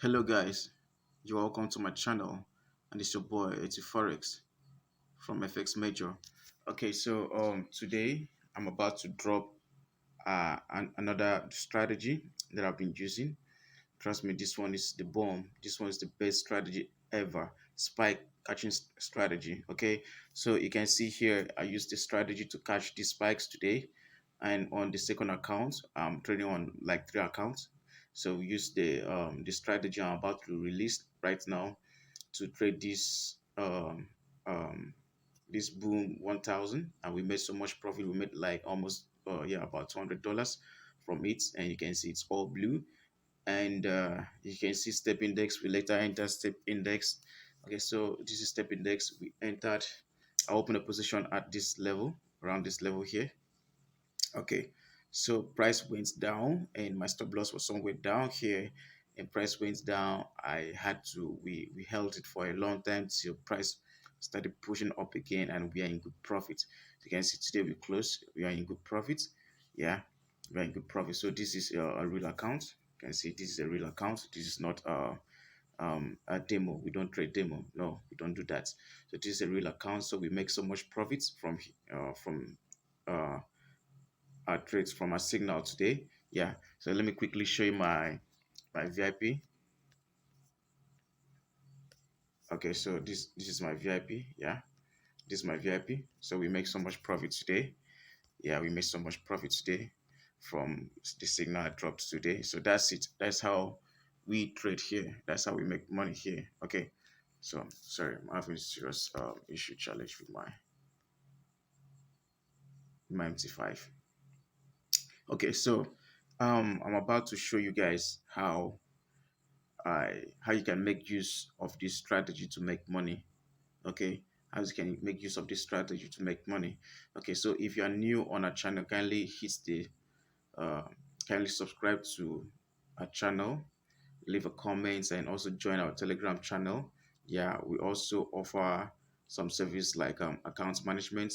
Hello guys, you're welcome to my channel and it's your boy Etiforex from FX Major. Okay, so today I'm about to drop another strategy that I've been using. Trust me, this one is the bomb. This one is the best strategy ever. Spike catching strategy. Okay, so you can see here I used this strategy to catch these spikes today, and on the second account I'm trading on like three accounts. So we use the strategy I'm about to release right now to trade um this boom 1000, and we made so much profit. We made like almost yeah, about $200 from it, and you can see it's all blue. And you can see step index. We later enter step index. Okay, so this is step index. We entered. I opened a position at this level, around this level here. Okay, so price went down and my stop loss was somewhere down here, and price went down. I had to we held it for a long time till price started pushing up again, and we are in good profit. You can see today we close, we are in good profit. Yeah, we are in good profit. So this is a real account. You can see this is a real account. This is not a demo. We don't trade demo. No, we don't do that. So this is a real account. So we make so much profits from uh trades from a signal today. Yeah, so let me quickly show you my VIP. Okay, so this is my VIP. Yeah, this is my VIP. So we make so much profit today. Yeah, we made so much profit today from the signal I dropped today. So that's it. That's how we trade here. That's how we make money here. Okay, so sorry, I'm having serious issue challenge with my MT5. Okay, so I'm about to show you guys how you can make use of this strategy to make money. Okay, how you can make use of this strategy to make money. Okay, so if you are new on our channel, uh, kindly subscribe to our channel, leave a comment, and also join our Telegram channel. Yeah, we also offer some service like account management,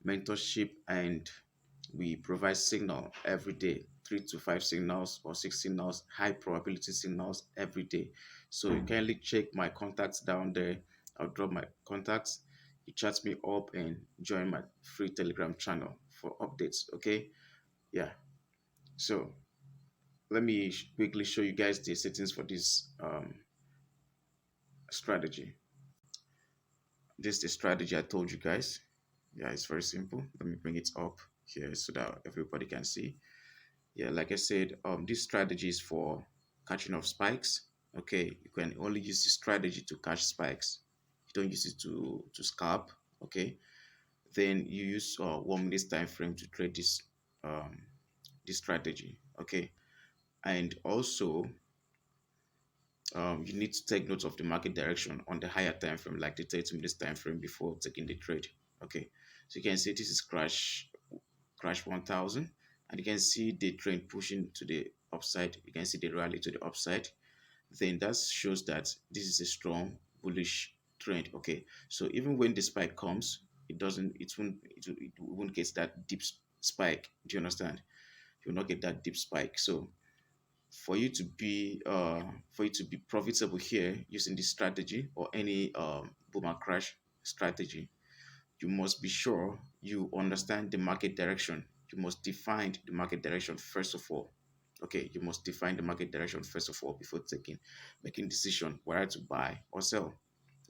mentorship, and we provide signal every day, 3 to 5 signals or 6 signals, high probability signals every day. So you kindly check my contacts down there. I'll drop my contacts. You chat me up and join my free Telegram channel for updates. Okay, yeah. So let me quickly show you guys the settings for this strategy. This is the strategy I told you guys. Yeah, it's very simple. Let me bring it up here so that everybody can see. Yeah, like I said, this strategy is for catching of spikes. Okay, you can only use this strategy to catch spikes. You don't use it to scalp. Okay, then you use 1 minute time frame to trade this strategy. Okay, and also you need to take note of the market direction on the higher time frame, like the 30 minutes time frame before taking the trade. Okay, so you can see this is crash 1000, and you can see the trend pushing to the upside. You can see the rally to the upside. Then that shows that this is a strong bullish trend. Okay, so even when the spike comes, it won't get that deep spike. Do you understand? You will not get that deep spike. So for you to be profitable here using this strategy or any boom and crash strategy, you must be sure you understand the market direction. You must define the market direction first of all. Okay, you must define the market direction first of all before making decision whether to buy or sell.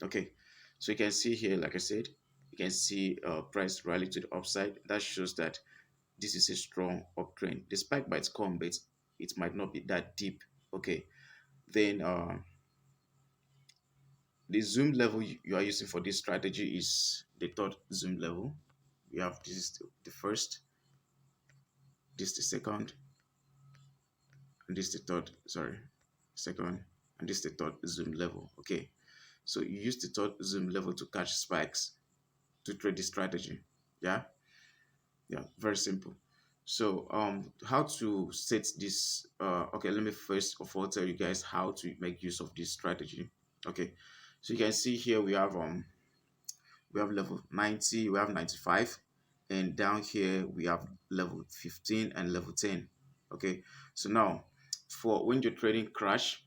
Okay, so you can see here, like I said, you can see price rally to the upside. That shows that this is a strong uptrend. The spike might come, but it might not be that deep. Okay, then the zoom level you are using for this strategy is the third zoom level. We have this is the first, this is the second, and this is the third. Sorry, second, and this is the third zoom level. Okay, so you use the third zoom level to catch spikes to trade this strategy. Yeah, yeah, very simple. So how to set this okay, let me first of all tell you guys how to make use of this strategy. Okay, so you can see here we have level 90, we have 95, and down here we have level 15 and level 10. Okay, so now for when you're trading crash,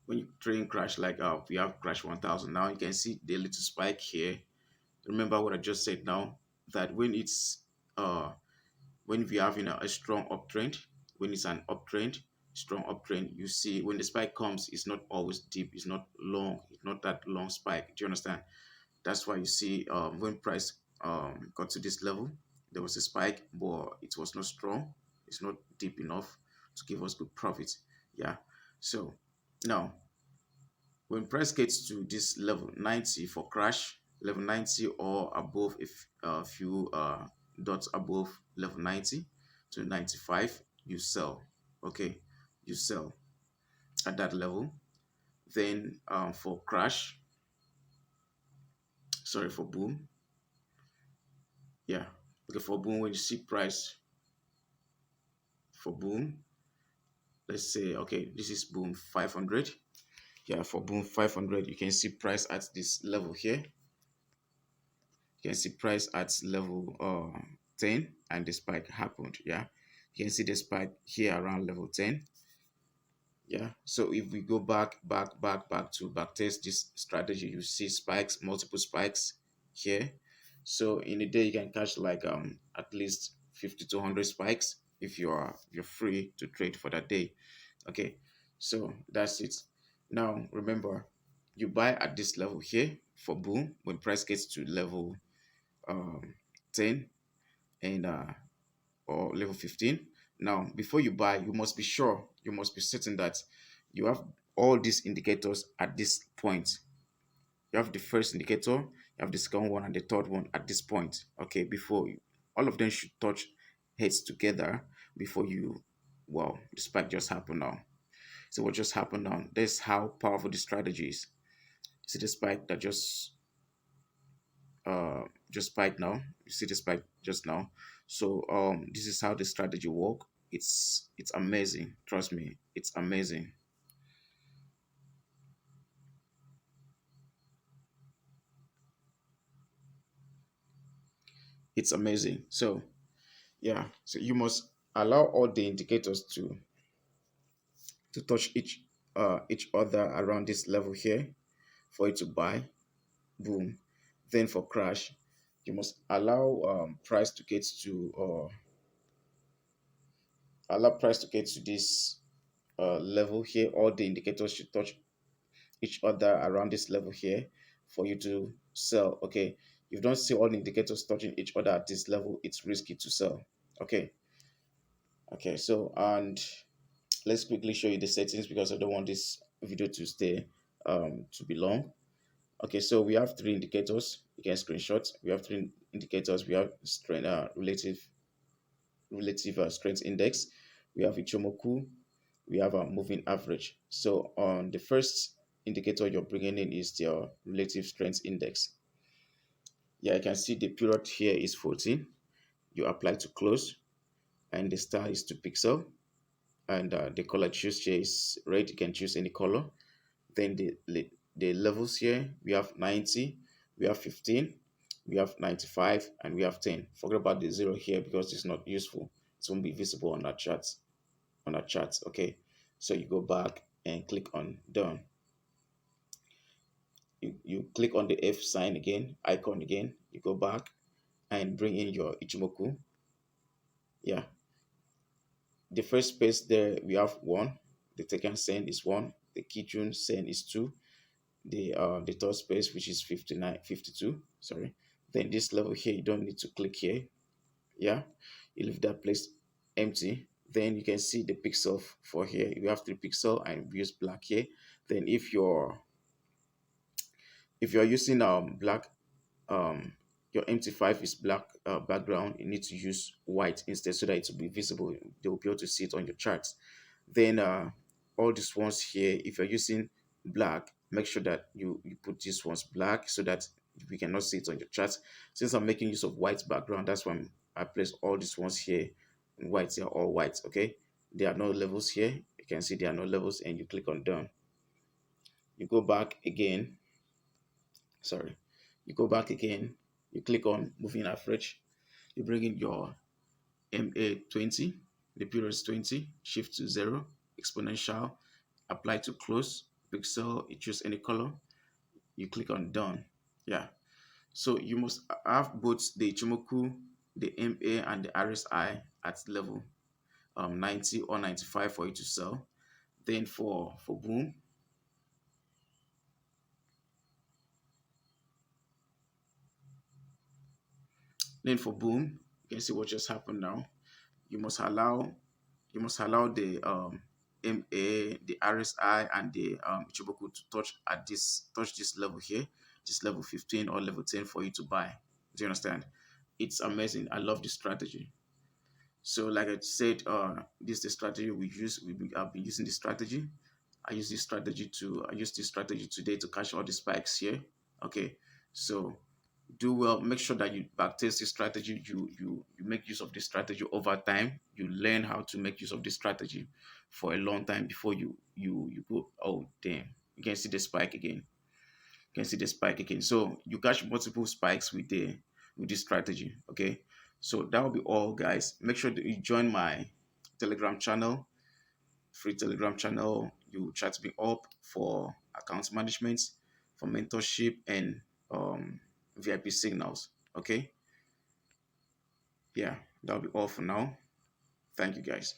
when you trade crash, like we have crash 1000, now you can see the little spike here. Remember what I just said now, that when we have a strong uptrend, when it's an uptrend, strong uptrend, you see when the spike comes, it's not always deep, it's not long, it's not that long spike. Do you understand? That's why you see when price got to this level, there was a spike, but it was not strong. It's not deep enough to give us good profit. Yeah. So now, when price gets to this level 90 for crash, level 90 or above, if a few dots above level 90 to 95, you sell. Okay, you sell at that level. Then for crash, sorry, for boom, yeah, okay, for boom, when you see price for boom, let's say, okay, this is boom 500. Yeah, for boom 500, you can see price at this level here. You can see price at level 10, and the spike happened. Yeah, you can see the spike here around level 10. Yeah, so if we go back to back test this strategy, you see spikes, multiple spikes here. So in a day you can catch like at least 50 to 100 spikes if you're free to trade for that day. Okay, so that's it. Now remember, you buy at this level here for boom. When price gets to level um 10 and or level 15. Now before you buy, you must be sure, you must be certain that you have all these indicators at this point. You have the first indicator, you have the second one, and the third one at this point. Okay, before you, all of them should touch heads together before you, wow, the spike just happened now. So what just happened now, that's how powerful the strategy is. See the spike that just spiked now. You see the spike just now. So this is how the strategy work. It's amazing, trust me, it's amazing. It's amazing. So yeah, so you must allow all the indicators to touch each other around this level here for it to buy. Boom. Then for crash, you must allow price to get to this level here. All the indicators should touch each other around this level here for you to sell. Okay, if you don't see all the indicators touching each other at this level, it's risky to sell. Okay. Okay, so and let's quickly show you the settings because I don't want this video to stay to be long. Okay, so we have three indicators. You can screenshot. We have three indicators. We have strength, relative strength index. We have Ichimoku. We have a moving average. So on the first indicator you're bringing in is your relative strength index. Yeah, you can see the period here is 14. You apply to close, and the star is 2 pixel, and the color choose here is red. You can choose any color. Then the levels here, we have 90, we have 15, we have 95, and we have 10. Forget about the zero here because it's not useful. It won't be visible on our charts. Okay, so you go back and click on done. You click on the F sign again, icon again. You go back and bring in your Ichimoku. Yeah, the first space there we have 1. The second send is 1. The Kijun send is 2. The third space, which is 59, 52. Sorry. Then this level here, you don't need to click here. Yeah, you leave that place empty. Then you can see the pixel for here. You have 3 pixel and we use black here. Then if you're using black, um your MT5 is black background, you need to use white instead so that it will be visible. They will be able to see it on your charts. Then all these ones here, if you're using black, make sure that you put these ones black so that we cannot see it on your charts. Since I'm making use of white background, that's why I place all these ones here in white. They are all white. Okay, there are no levels here. You can see there are no levels, and you click on done. You go back again. Sorry, you go back again. You click on moving average. You bring in your MA20, the period is 20, shift to 0, exponential, apply to close, pixel, you choose any color, you click on done. Yeah, so you must have both the Ichimoku, the MA, and the RSI at level 90 or 95 for you to sell. Then for boom, you can see what just happened now. You must allow the MA, the RSI, and the Ichimoku to touch this level here, this level 15 or level 10 for you to buy. Do you understand? It's amazing. I love this strategy. So, like I said, this is the strategy we use. I've been using this strategy. I use this strategy today to catch all the spikes here. Okay, so do well. Make sure that you backtest this strategy. You make use of this strategy over time. You learn how to make use of this strategy for a long time before you go. Oh damn! You can see the spike again. You can see the spike again. So you catch multiple spikes with this strategy. Okay, so that will be all, guys. Make sure that you join my Telegram channel, free Telegram channel. You chat me up for account management, for mentorship, and VIP signals. Okay, yeah, that'll be all for now. Thank you, guys.